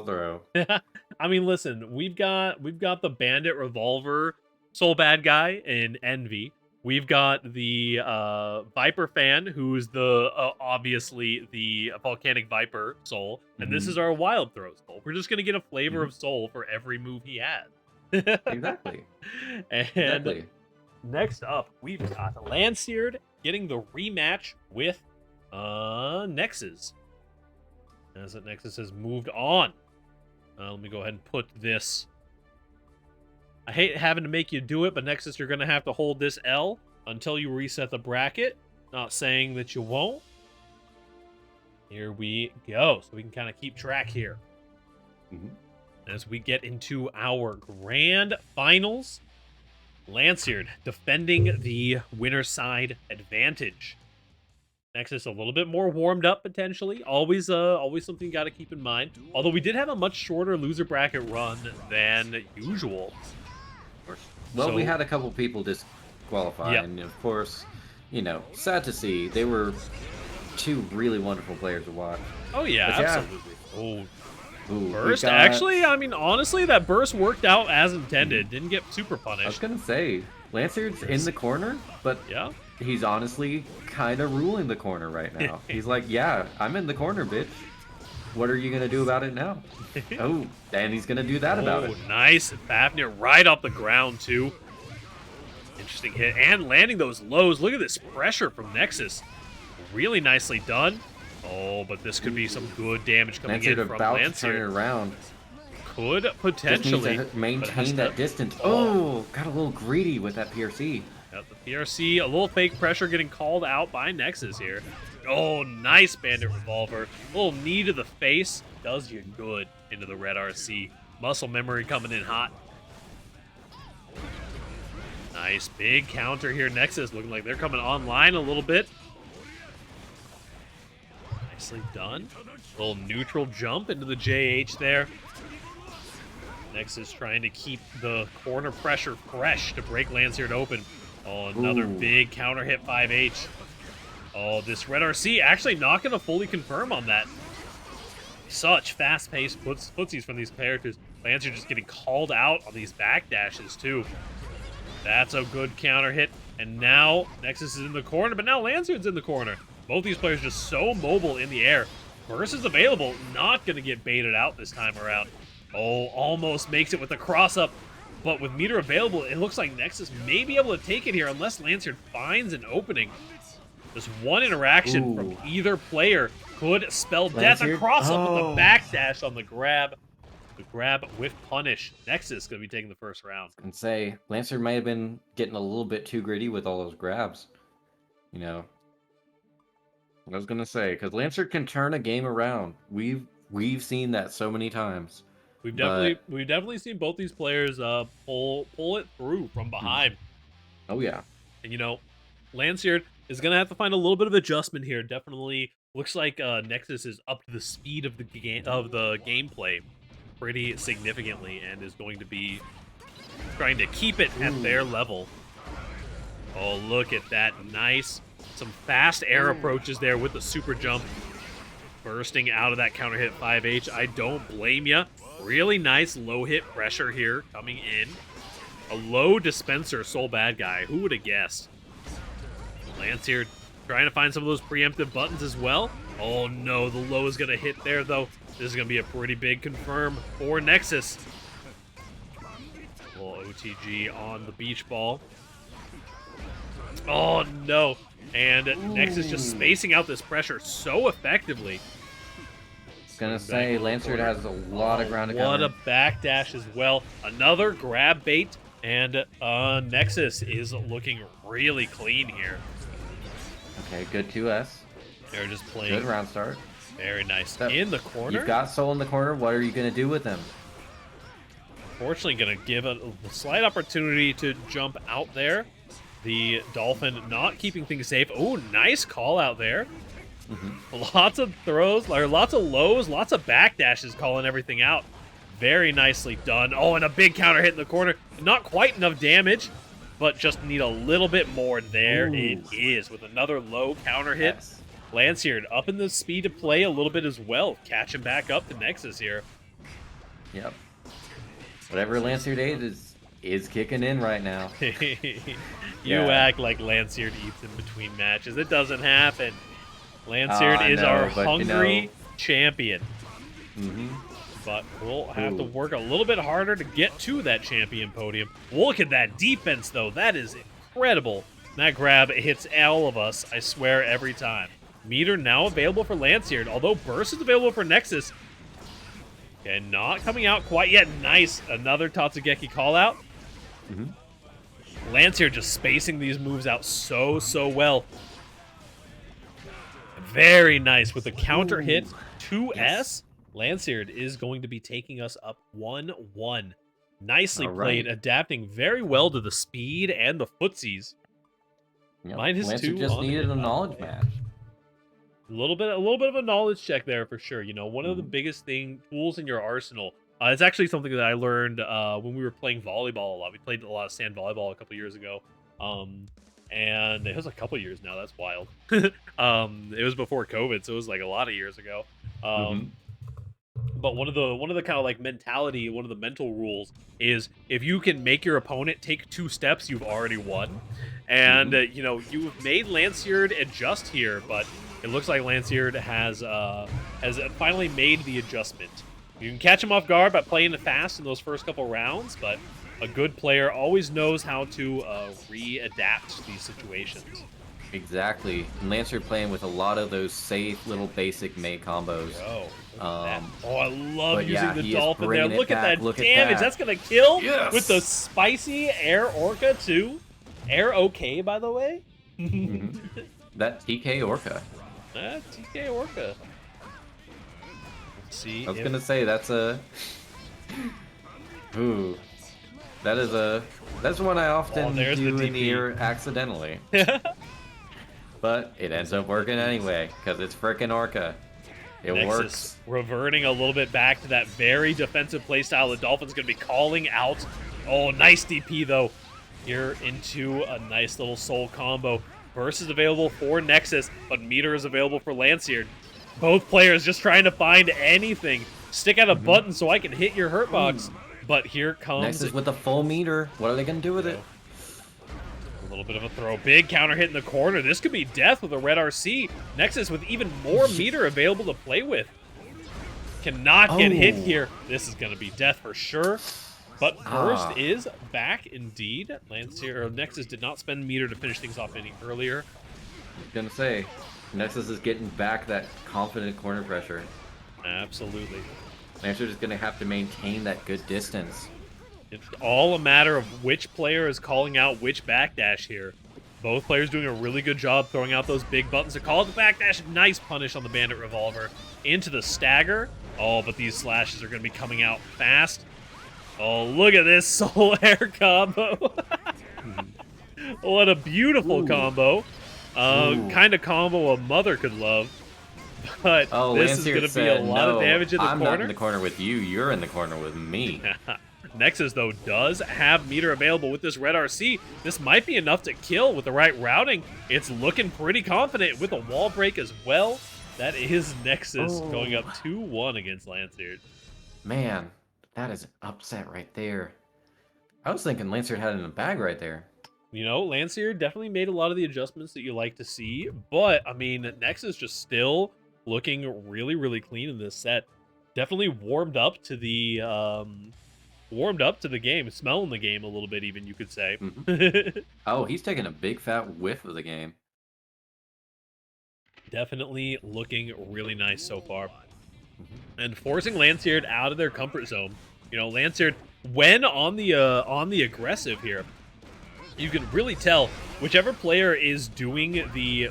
throw. I mean, listen, we've got the Bandit Revolver Soul Badguy in Envy. We've got the Viper fan, who's the obviously the Volcanic Viper Soul, and this is our Wild Throw Soul. We're just gonna get a flavor of Soul for every move he has. Exactly. And Exactly. next up, we've got Lanxeared getting the rematch with NeXuZ. As that NeXuZ has moved on. Let me go ahead and put this. I hate having to make you do it, but NeXuZ, you're going to have to hold this L until you reset the bracket. Not saying that you won't. Here we go. So we can kind of keep track here. As we get into our grand finals, Lanxeared defending the winner's side advantage. NeXuZ a little bit more warmed up potentially. Always something you got to keep in mind. Although we did have a much shorter loser bracket run than usual. Well, we had a couple people disqualify, and of course, you know, sad to see. They were two really wonderful players to watch. Oh yeah, But absolutely. Ooh, Burst, actually, I mean, honestly, that burst worked out as intended. Didn't get super punished. I was gonna say, Lanxeared's in the corner, but yeah, he's honestly kind of ruling the corner right now. He's like, yeah, I'm in the corner, bitch. What are you gonna do about it now? Oh, and he's gonna do that about it. Nice. Fafnir right off the ground, too. Interesting hit. And landing those lows. Look at this pressure from NeXuZ. Really nicely done. Oh, but this could be some good damage coming in from Lanxeared to turn it around. Could potentially just needs to maintain that distance. Oh, got a little greedy with that PRC. Got the PRC, a little fake pressure getting called out by NeXuZ here. Oh, nice Bandit Revolver. A little knee to the face does you good into the red RC. Muscle memory coming in hot. Nice big counter here. NeXuZ looking like they're coming online a little bit. Nicely done. A little neutral jump into the JH there. NeXuZ trying to keep the corner pressure fresh to break Lanxeared open. Oh, another big counter hit 5H. Oh, this red RC actually not going to fully confirm on that. Such fast-paced footsies from these characters. Lanxeared just getting called out on these backdashes, too. That's a good counter hit. And now NeXuZ is in the corner, but now Lanxeared's in the corner. Both these players just so mobile in the air. Burst is available. Not going to get baited out this time around. Oh, almost makes it with the cross-up. But with meter available, it looks like NeXuZ may be able to take it here unless Lanxeared finds an opening. Just one interaction from either player could spell death. A cross-up with the backdash on the grab. The grab with punish. NeXuZ is going to be taking the first round. And say, Lanxeared may have been getting a little bit too gritty with all those grabs. You know. I was going to say, because Lanxeared can turn a game around. We've seen that so many times. We've definitely seen both these players pull it through from behind. Oh yeah. And you know, Lanxeared is gonna have to find a little bit of adjustment here. Definitely looks like NeXuZ is up to the speed of the gameplay pretty significantly, and is going to be trying to keep it at their level. Oh, look at that! Nice, some fast air approaches there with the super jump, bursting out of that counter hit 5H. I don't blame ya. Really nice low hit pressure here coming in. A low dispenser Soul Badguy. Who would have guessed? Lanxeared trying to find some of those preemptive buttons as well. Oh no, the low is going to hit there though. This is going to be a pretty big confirm for NeXuZ. A little OTG on the beach ball. Oh no. And NeXuZ just spacing out this pressure so effectively. Gonna say Lanxeared has a lot of ground to cover. What a backdash as well. Another grab bait, and NeXuZ is looking really clean here. Okay, good 2S. They're just playing. Good round start. Very nice. In the corner. You've got Soul in the corner. What are you gonna do with them? Fortunately, gonna give a slight opportunity to jump out there. The Dolphin not keeping things safe. Oh, nice call out there. Lots of throws, or lots of lows, lots of backdashes calling everything out. Very nicely done. Oh, and a big counter hit in the corner. Not quite enough damage, but just need a little bit more. There it is with another low counter hit. Lanxeared up in the speed to play a little bit as well. Catching back up to NeXuZ here. Yep. Whatever Lanxeared ate is kicking in right now. You act like Lanxeared eats in between matches. It doesn't happen. Lanxeared I is know, our but, hungry champion. Mm-hmm. But we'll have to work a little bit harder to get to that champion podium. Look at that defense, though. That is incredible. That grab hits all of us, I swear, every time. Meter now available for Lanxeared, although Burst is available for NeXuZ. Okay, not coming out quite yet. Nice. Another Tatsugeki call-out. Lanxeared just spacing these moves out so well. Very nice with the counter hit 2S. Yes. Lanxeared is going to be taking us up 1-1. Nicely played, adapting very well to the speed and the footsies. Yep. -2 just on needed a knowledge match. A little bit of a knowledge check there for sure. You know, one of the biggest tools in your arsenal. It's actually something that I learned when we were playing volleyball a lot. We played a lot of sand volleyball a couple years ago. And it was a couple years now. That's wild. It was before COVID, so it was like a lot of years ago. But one of the kind of like mentality, one of the mental rules is if you can make your opponent take 2 steps, you've already won. And you know, you've made Lanxeared adjust here, but it looks like Lanxeared has finally made the adjustment. You can catch him off guard by playing it fast in those first couple rounds, but a good player always knows how to re-adapt these situations. Exactly. And Lanxeared playing with a lot of those safe little basic May combos. I love using the dolphin there. Look at that Look damage. at that. That's going to kill Yes! with the spicy Air Orca, too. Air OK, by the way. That TK Orca. TK Orca. Let's see. I was going to say, that's a... Ooh. That's one I often do in the air accidentally. But it ends up working anyway, because it's frickin' Orca. It works. Reverting a little bit back to that very defensive playstyle. The Dolphin's going to be calling out. Oh, nice DP, though. Here into a nice little soul combo. Burst is available for NeXuZ, but Meter is available for Lanxeared. Both players just trying to find anything. Stick out a button so I can hit your hurt box. But here comes... NeXuZ with a full meter. What are they going to do with it? A little bit of a throw. Big counter hit in the corner. This could be death with a red RC. NeXuZ with even more meter available to play with. Cannot get hit here. This is going to be death for sure. But Burst is back indeed. NeXuZ did not spend meter to finish things off any earlier. I was going to say, NeXuZ is getting back that confident corner pressure. Absolutely. Lanxeared is going to have to maintain that good distance. It's all a matter of which player is calling out which backdash here. Both players doing a really good job throwing out those big buttons to call it the backdash. Nice punish on the Bandit Revolver. Into the stagger. Oh, but these slashes are going to be coming out fast. Oh, look at this soul air combo. What a beautiful combo. Kind of combo a mother could love. But this is going to be a lot of damage in the corner. I'm not in the corner with you. You're in the corner with me. NeXuZ, though, does have meter available with this red RC. This might be enough to kill with the right routing. It's looking pretty confident with a wall break as well. That is NeXuZ going up 2-1 against Lanxeared. Man, that is an upset right there. I was thinking Lanxeared had it in the bag right there. You know, Lanxeared definitely made a lot of the adjustments that you like to see. But, I mean, NeXuZ just still looking really, really clean in this set. Definitely warmed up to the game, smelling the game a little bit even, you could say. Oh, he's taking a big fat whiff of the game. Definitely looking really nice so far. And forcing Lanxeared out of their comfort zone. You know, Lanxeared, when on the aggressive here, you can really tell whichever player is doing the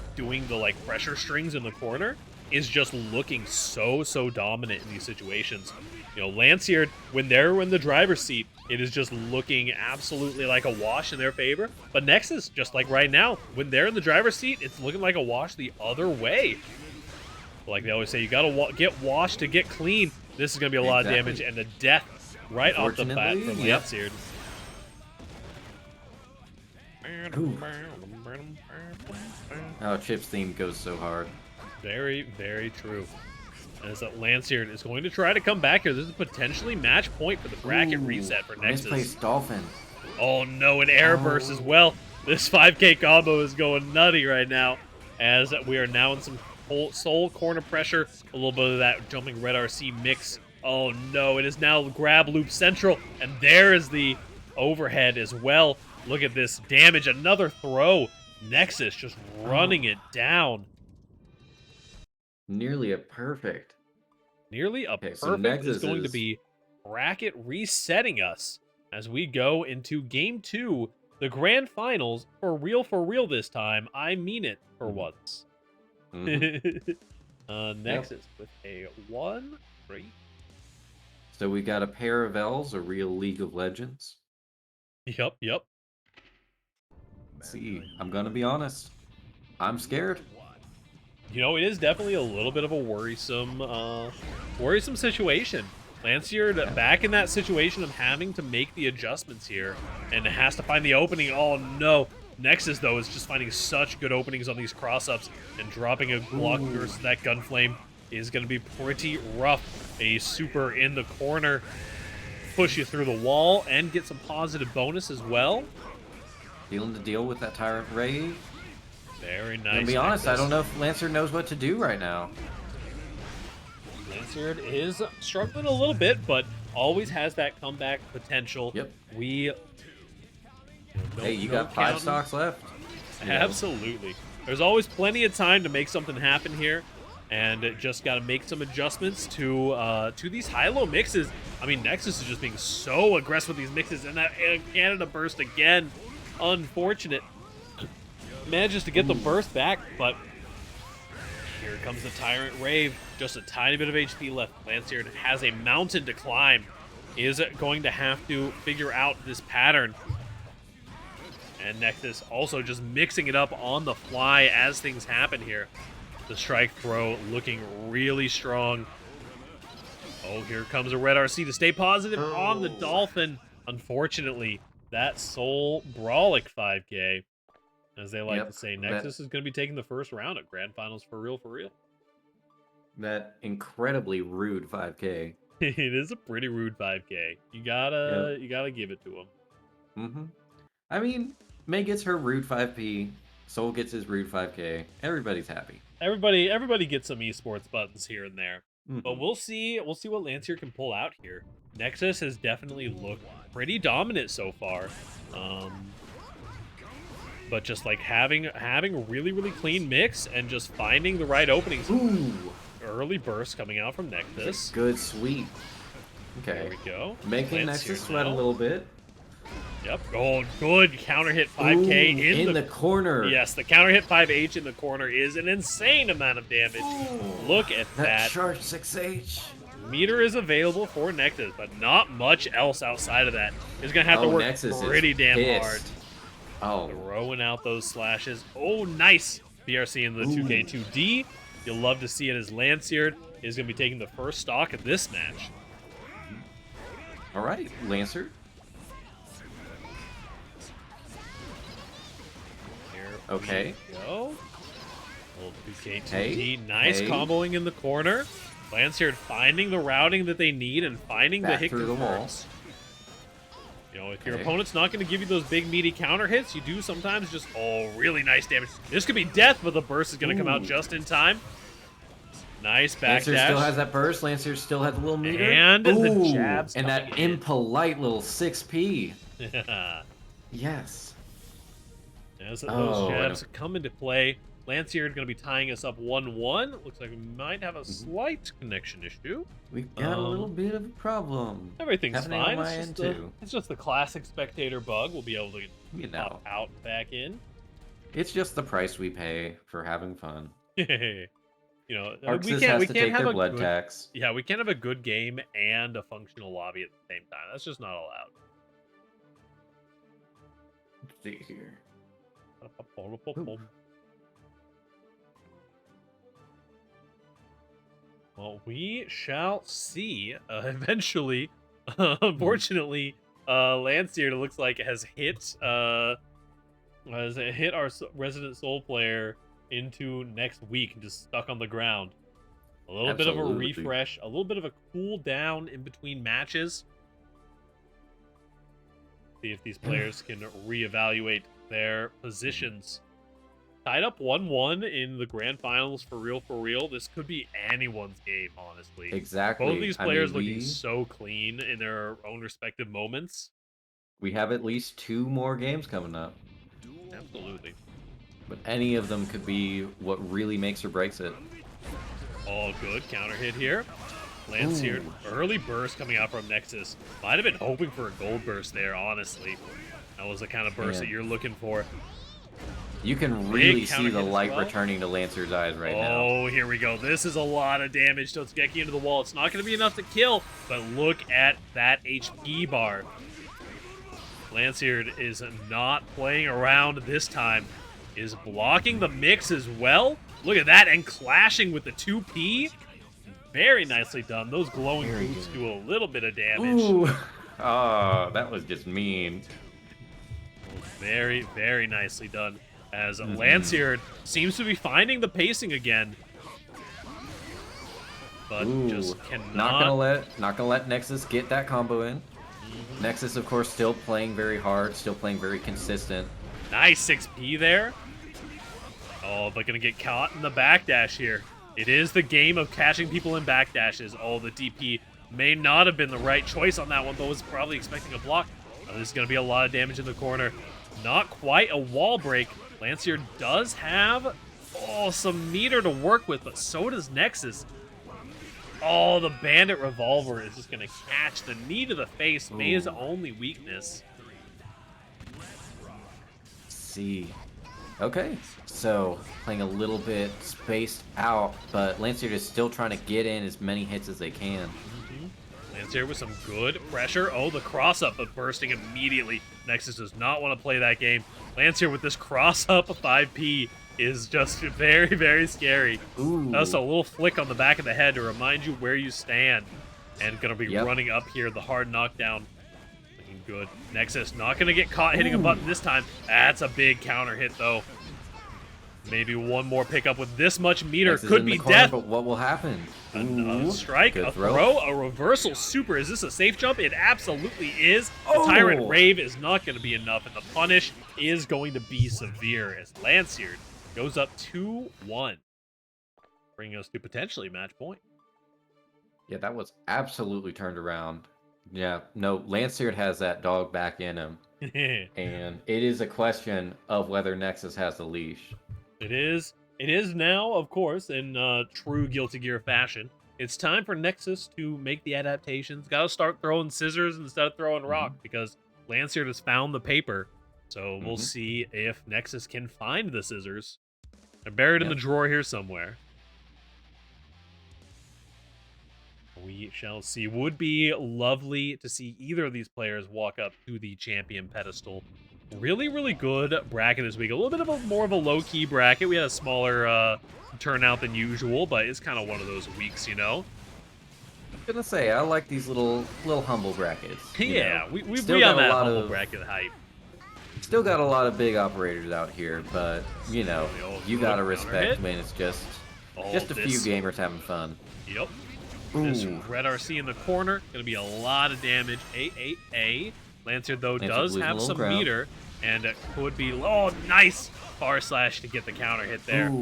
like pressure strings in the corner is just looking so dominant in these situations. You know, Lanxeared, when they're in the driver's seat, it is just looking absolutely like a wash in their favor. But NeXuZ, just like right now, when they're in the driver's seat, it's looking like a wash the other way. Like they always say, you gotta get washed to get clean. This is gonna be a lot of damage and a death right off the bat from Lanxeared. Oh, Chip's theme goes so hard. Very, very true. As Lanxeared is going to try to come back here. This is potentially match point for the bracket reset for NeXuZ. Misplaced Dolphin. Oh no, an air burst as well. This 5K combo is going nutty right now, as we are now in some soul corner pressure. A little bit of that jumping red RC mix. Oh no, it is now grab loop central, and there is the overhead as well. Look at this damage, another throw. NeXuZ just running it down. Nearly a perfect. Nearly a Okay, perfect so is going to be bracket resetting us as we go into game 2, the grand finals, for real this time. I mean it for once. NeXuZ with a 1-3. So we got a pair of L's, a real League of Legends. Yep. See, I'm gonna be honest. I'm scared. You know, it is definitely a little bit of a worrisome situation. Lanxeared back in that situation of having to make the adjustments here and has to find the opening. Oh no. NeXuZ, though, is just finding such good openings on these cross-ups, and dropping a block versus that Gunflame is going to be pretty rough. A super in the corner, push you through the wall, and get some positive bonus as well. Dealing to deal with that Tyrant Rave. Very nice. To be honest, I don't know if Lancer knows what to do right now. Lanxeared is struggling a little bit, but always has that comeback potential. Yep. Hey, you got 5 stocks left. Absolutely. There's always plenty of time to make something happen here, and just got to make some adjustments to these high-low mixes. I mean, NeXuZ is just being so aggressive with these mixes, and that Canada burst again. Unfortunate. Manages to get the burst back, but here comes the Tyrant Rave. Just a tiny bit of HP left. Lanxeared has a mountain to climb. Is going to have to figure out this pattern. And NeXuZ also just mixing it up on the fly as things happen here. The strike throw looking really strong. Oh, here comes a red RC to stay positive on the Dolphin. Unfortunately, that Soul Brawlic 5K, as they like to say, NeXuZ is going to be taking the first round at Grand Finals for real. That incredibly rude 5K. It is a pretty rude 5K. You gotta give it to him. I mean, May gets her rude 5P, Soul gets his rude 5K. Everybody's happy. Everybody gets some esports buttons here and there. But we'll see what Lanxeared can pull out here. NeXuZ has definitely looked pretty dominant so far. But just like having a really clean mix and just finding the right openings. Ooh. Early burst coming out from NeXuZ. Good sweep. Okay. There we go. Making NeXuZ sweat a little bit. Yep. Oh, good counter hit 5K in the corner. Yes, the counter hit 5H in the corner is an insane amount of damage. Look at that. Charge 6H. Meter is available for NeXuZ, but not much else outside of that. He's gonna have to work NeXuZ pretty damn hard. Oh. Throwing out those slashes. Oh, nice. BRC in the 2K2D. You'll love to see it as Lanxeared is going to be taking the first stock of this match. All right, Lancer. Here okay. we go. Old 2K2D. Nice comboing in the corner. Lanxeared finding the routing that they need and finding the hit through the wall. You know, if your opponent's not going to give you those big, meaty counter hits, you do sometimes just, really nice damage. This could be death, but the burst is going to come out just in time. Nice backdash. Lancer still has that burst. Lancer still has a little meter. And the jabs. And that impolite little 6P. Yeah. Yes. As those jabs come into play, Lanxeared going to be tying us up 1-1. Looks like we might have a slight connection issue. We've got a little bit of a problem. Everything's fine. It's just the classic spectator bug. We'll be able to pop out and back in. It's just the price we pay for having fun. You know, we can't have a blood tax. Yeah, we can't have a good game and a functional lobby at the same time. That's just not allowed. Let's see here. Well, we shall see eventually. Unfortunately, Lanxeared, it looks like, has hit our resident soul player into next week and just stuck on the ground. A little bit of a Absolutely. refresh, a little bit of a cool down in between matches. See if these players can reevaluate their positions. Tied up 1-1 in the grand finals for real. This could be anyone's game, honestly. Exactly. Both of these players looking we so clean in their own respective moments. we have at least 2 more games coming up. Absolutely. But any of them could be what really makes or breaks it. All good. Counter hit here. Lanxeared. Early burst coming out from NeXuZ. Might have been hoping for a gold burst there, honestly. That was the kind of burst that you're looking for. You can really Big see the light well. returning to Lancer's eyes right now. Oh, here we go. This is a lot of damage to Totsugeki into the wall. It's not going to be enough to kill, but look at that HP bar. Lanxeared is not playing around this time. Is blocking the mix as well. Look at that, and clashing with the 2P. Very nicely done. Those glowing boots do a little bit of damage. Ooh. Oh, that was just mean. Very, very nicely done. As Lanxeared seems to be finding the pacing again. But just cannot. Not gonna let NeXuZ get that combo in. NeXuZ, of course, still playing very hard, still playing very consistent. Nice 6P there. Oh, but gonna get caught in the backdash here. It is the game of catching people in backdashes. Oh, the DP may not have been the right choice on that one, but was probably expecting a block. Oh, this is gonna be a lot of damage in the corner. Not quite a wall break. Lanxeared does have some meter to work with, but so does NeXuZ. Oh, the Bandit Revolver is just going to catch the knee to the face. May's only weakness. See. Okay, so playing a little bit spaced out, but Lanxeared is still trying to get in as many hits as they can. Lanxeared with some good pressure. Oh, the cross-up, but bursting immediately. NeXuZ does not want to play that game. Lanxeared with this cross-up 5P is just very, very scary. That's a little flick on the back of the head to remind you where you stand. And going to be running up here, the hard knockdown. Looking good. NeXuZ not going to get caught hitting a button this time. That's a big counter hit, though. Maybe one more pickup with this much meter. Could be death. But what will happen? A strike, a throw, a reversal super. Is this a safe jump? It absolutely is. The Tyrant Rave is not going to be enough, and the punish is going to be severe as Lanxeared goes up 2-1. Bringing us to potentially match point. Yeah, that was absolutely turned around. Yeah, no, Lanxeared has that dog back in him. And it is a question of whether NeXuZ has the leash. It is. It is now, of course, in true Guilty Gear fashion. It's time for NeXuZ to make the adaptations. Got to start throwing scissors instead of throwing rock because Lanxeared has found the paper. So we'll see if NeXuZ can find the scissors. They're buried in the drawer here somewhere. We shall see. Would be lovely to see either of these players walk up to the champion pedestal. Really, really good bracket this week. A little bit of more of a low-key bracket. We had a smaller turnout than usual, but it's kind of one of those weeks, you know? I'm gonna say, I like these little humble brackets. Yeah, we be on that humble bracket hype. Still got a lot of big operators out here, but, you know, you gotta respect when it's just a few gamers having fun. Yep. This Red RC in the corner. Gonna be a lot of damage. Lanxeared, though, does have some meter, and it could be... Oh, nice! Far slash to get the counter hit there.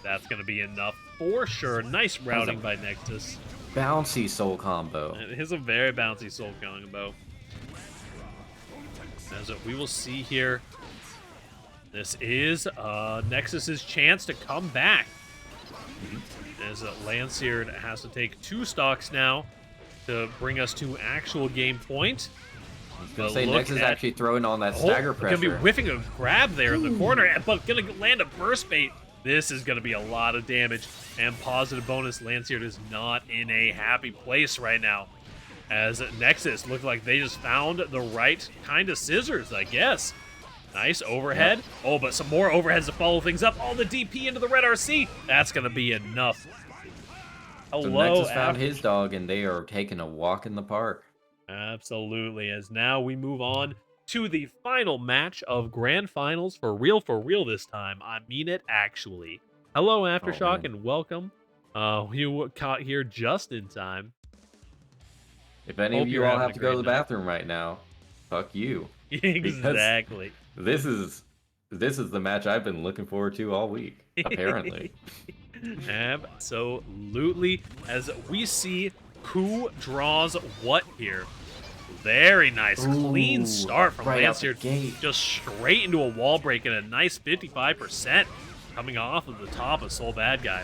That's going to be enough for sure. Nice routing by NeXuZ. Bouncy soul combo. It is a very bouncy soul combo. As we will see here, this is NeXuZ's chance to come back. As Lanxeared has to take 2 stocks now to bring us to actual game point. I was gonna say NeXuZ actually throwing on that stagger pressure. Gonna be whiffing a grab there in the corner, but gonna land a burst bait. This is gonna be a lot of damage and positive bonus. Lanxeared is not in a happy place right now, as NeXuZ look like they just found the right kind of scissors, I guess. Nice overhead. Oh, but some more overheads to follow things up. Oh, the DP into the Red RC. That's gonna be enough. So NeXuZ found his dog, and they are taking a walk in the park. Absolutely, as now we move on to the final match of Grand Finals for real this time. I mean it, actually. Hello, Aftershock, and welcome. You caught here just in time. If any Hope of you you're all having have a to go to great the night. bathroom right now, fuck you. Because Exactly. this is the match I've been looking forward to all week, apparently. Absolutely. As we see who draws what here. Very nice. Clean Ooh, start from right out the Lanxeared. gate. Just straight into a wall break and a nice 55% coming off of the top of Soul Badguy.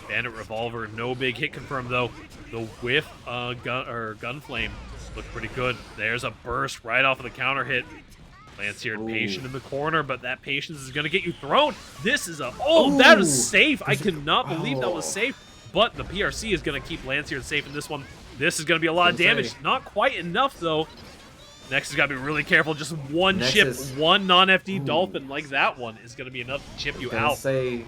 Bandit Revolver, no big hit confirmed though. The whiff gun flame looked pretty good. There's a burst right off of the counter hit. Lanxeared patient in the corner, but that patience is going to get you thrown. This is a... Oh, that was safe. I cannot believe that was safe. But the PRC is going to keep Lanxeared safe in this one. This is going to be a lot of damage. Not quite enough, though. NeXuZ got to be really careful. Just one chip, one non-FD Dolphin like that one is going to be enough to chip you out. Say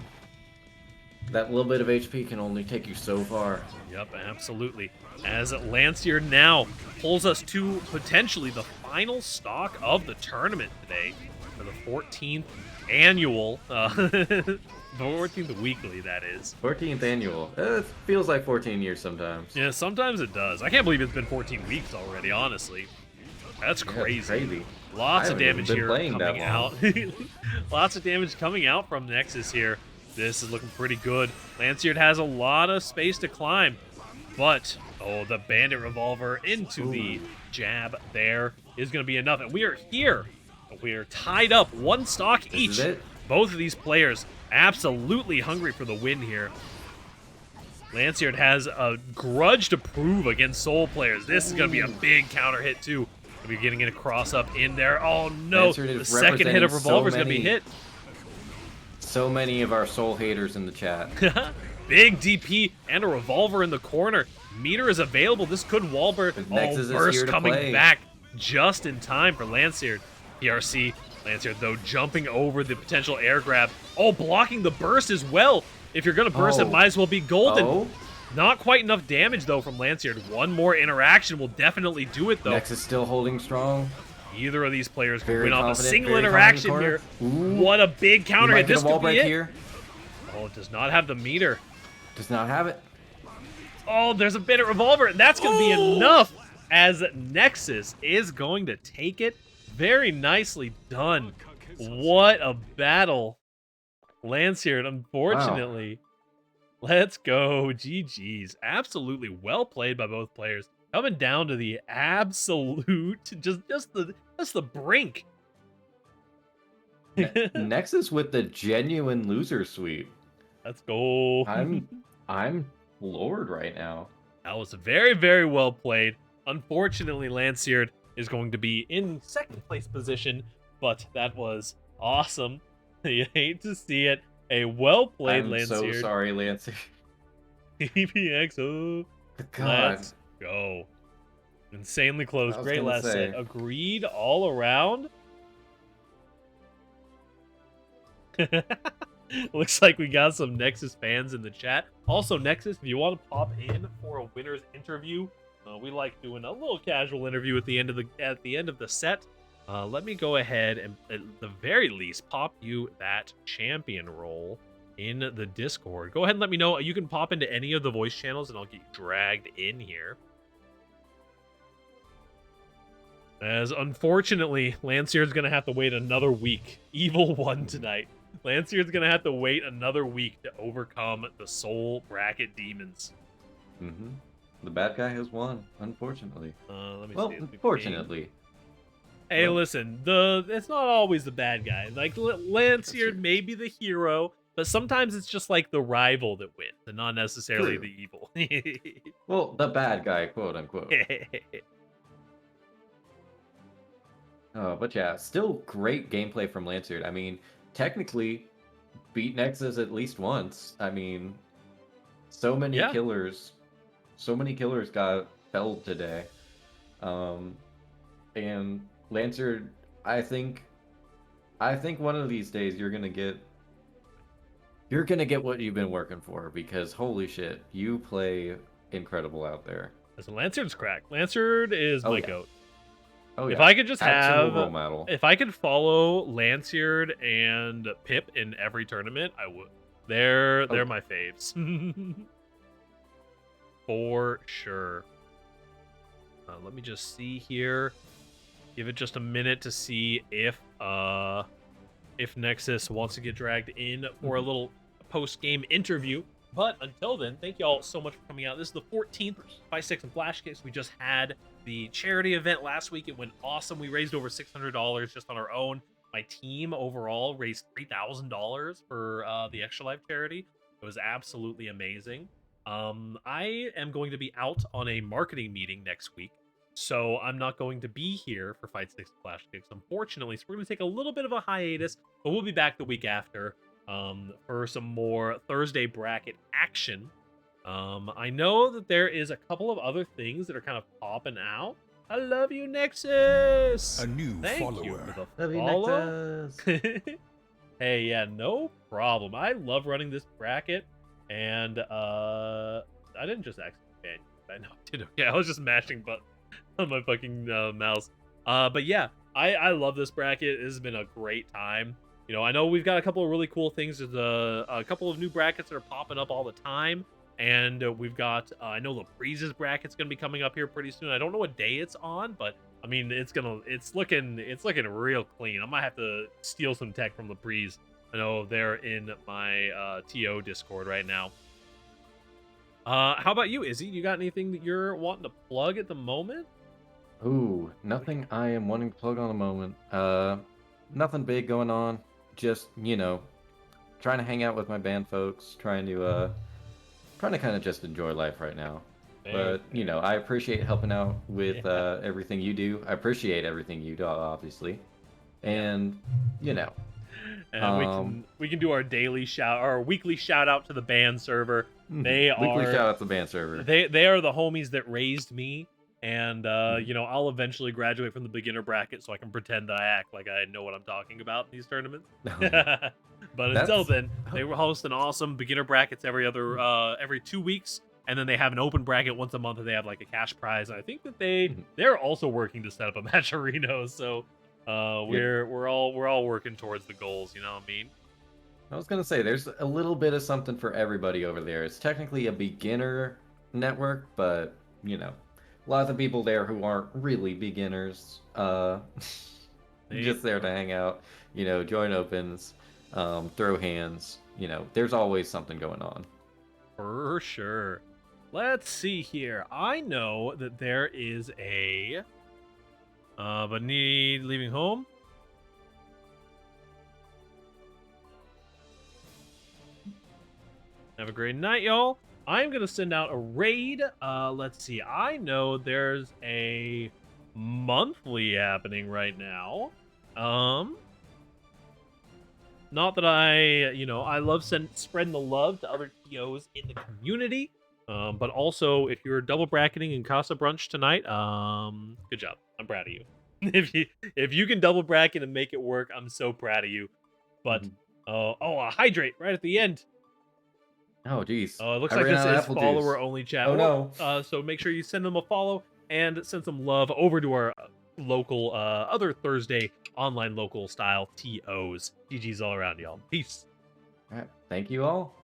that little bit of HP can only take you so far. Yep, absolutely. As Lanxeared now pulls us to potentially the final stock of the tournament today for the 14th annual, 14th weekly, that is. 14th annual. It feels like 14 years sometimes. Yeah, sometimes it does. I can't believe it's been 14 weeks already, honestly. That's crazy. That's crazy. Lots of damage here coming out. out. Lots of damage coming out from NeXuZ here. This is looking pretty good. Lanxeared has a lot of space to climb, but oh, the Bandit Revolver into the jab there is going to be enough. And we are here. We are tied up, one stock each. Both of these players absolutely hungry for the win here. Lanxeared has a grudge to prove against Soul players. This is going to be a big counter hit too. We'll be getting in a cross up in there. Oh no, the second hit of Revolver is going to be hit. So many of our Soul haters in the chat. Big DP and a Revolver in the corner. Meter is available. This could wall burst. Oh, burst coming back just in time for Lanxeared. PRC. Lanxeared, though, jumping over the potential air grab. Oh, blocking the burst as well. If you're going to burst, it might as well be golden. Not quite enough damage, though, from Lanxeared. One more interaction will definitely do it, though. NeXuZ still holding strong. Either of these players can win off a single interaction here. What a big counter hit. This could be it. Here. Oh, it does not have the meter. Does not have it. Oh, there's a Bandit Revolver, and that's going to be enough as NeXuZ is going to take it. Very nicely done. What a battle. Lanxeared, unfortunately. Wow. Let's go. GG's. Absolutely well played by both players. Coming down to the absolute, just the brink. NeXuZ with the genuine loser sweep. Let's go. I'm floored right now. That was very, very well played. Unfortunately, Lanxeared is going to be in second place position, but that was awesome. You hate to see it. A well played Lanxeared. I'm so sorry, Lanxeared. EPXO. God. Let's go. Insanely close. Great last set. Agreed all around. Looks like we got some NeXuZ fans in the chat. Also, NeXuZ, if you want to pop in for a winner's interview, we like doing a little casual interview at the end of the set. Let me go ahead and, at the very least, pop you that champion role in the Discord. Go ahead and let me know. You can pop into any of the voice channels, and I'll get you dragged in here. As unfortunately, Lanxeared's going to have to wait another week. Evil won tonight. Lanxeared's going to have to wait another week to overcome the Soul bracket demons. Mm-hmm. The bad guy has won, unfortunately. Let me see. Fortunately. Hey, listen, it's not always the bad guy. Like, Lanxeared may be the hero, but sometimes it's just like the rival that wins, and not necessarily the evil. Well, the bad guy, quote unquote. But yeah, still great gameplay from Lanxeared. I mean, technically, beat NeXuZ at least once. I mean, so many killers got felled today. And Lanxeared, I think one of these days you're gonna get what you've been working for, because holy shit, you play incredible out there. Listen, Lanxeard's crack. Lanxeard is my goat. Oh yeah. If I could just if I could follow Lanxeard and Pip in every tournament, I would. They're my faves. For sure. Let me just see here. Give it just a minute to see if NeXuZ wants to get dragged in for a little post-game interview. But until then, thank you all so much for coming out. This is the 14th Fightsticks and Flashkicks. We just had the charity event last week. It went awesome. We raised over $600 just on our own. My team overall raised $3,000 for the Extra Life charity. It was absolutely amazing. I am going to be out on a marketing meeting next week, so I'm not going to be here for Fightsticks and Flashkicks, unfortunately. So we're going to take a little bit of a hiatus, but we'll be back the week after for some more Thursday bracket action. I know that there is a couple of other things that are kind of popping out. I love you, NeXuZ! A new Thank follower. you for the Love you, follow. NeXuZ. Hey, yeah, no problem. I love running this bracket, and I didn't just accidentally ban you. I know I did. Okay, I was just mashing buttons on my fucking mouse. But yeah, I love this bracket. This has been a great time. You know, I know we've got a couple of really cool things. There's a couple of new brackets that are popping up all the time. And we've got, I know the Breeze's bracket's going to be coming up here pretty soon. I don't know what day it's on, but I mean, it's looking real clean. I might have to steal some tech from the Breeze. I know they're in my TO Discord right now. How about you, Izzy? You got anything that you're wanting to plug at the moment? Ooh, nothing I am wanting to plug on the moment. Nothing big going on. Just, you know, trying to hang out with my band folks, trying to kind of just enjoy life right now. But, you know, I appreciate helping out with everything you do. I appreciate everything you do, obviously. And, you know. And we can do our weekly shout out to the band server. They weekly are shout out to the band server. They are the homies that raised me. And you know, I'll eventually graduate from the beginner bracket so I can pretend that I act like I know what I'm talking about in these tournaments. But until then, they will host an awesome beginner brackets every 2 weeks, and then they have an open bracket once a month, and they have like a cash prize. And I think that they're also working to set up a matcherino. So we're all working towards the goals. You know what I mean? I was gonna say there's a little bit of something for everybody over there. It's technically a beginner network, but you know, a lot of the people there who aren't really beginners, just there to hang out, you know, join opens, throw hands, you know, there's always something going on. For sure. Let's see here. I know that there is a but need leaving home. Have a great night, y'all. I'm gonna send out a raid. Let's see. I know there's a monthly happening right now. Not that I love spreading the love to other TOs in the community. But also, if you're double bracketing in Casa Brunch tonight, good job. I'm proud of you. if you can double bracket and make it work, I'm so proud of you. But a hydrate right at the end. Oh, geez. It looks like this is follower-only chat. Oh, no. So make sure you send them a follow and send some love over to our local, other Thursday online local style TOs. GG's all around, y'all. Peace. All right. Thank you all.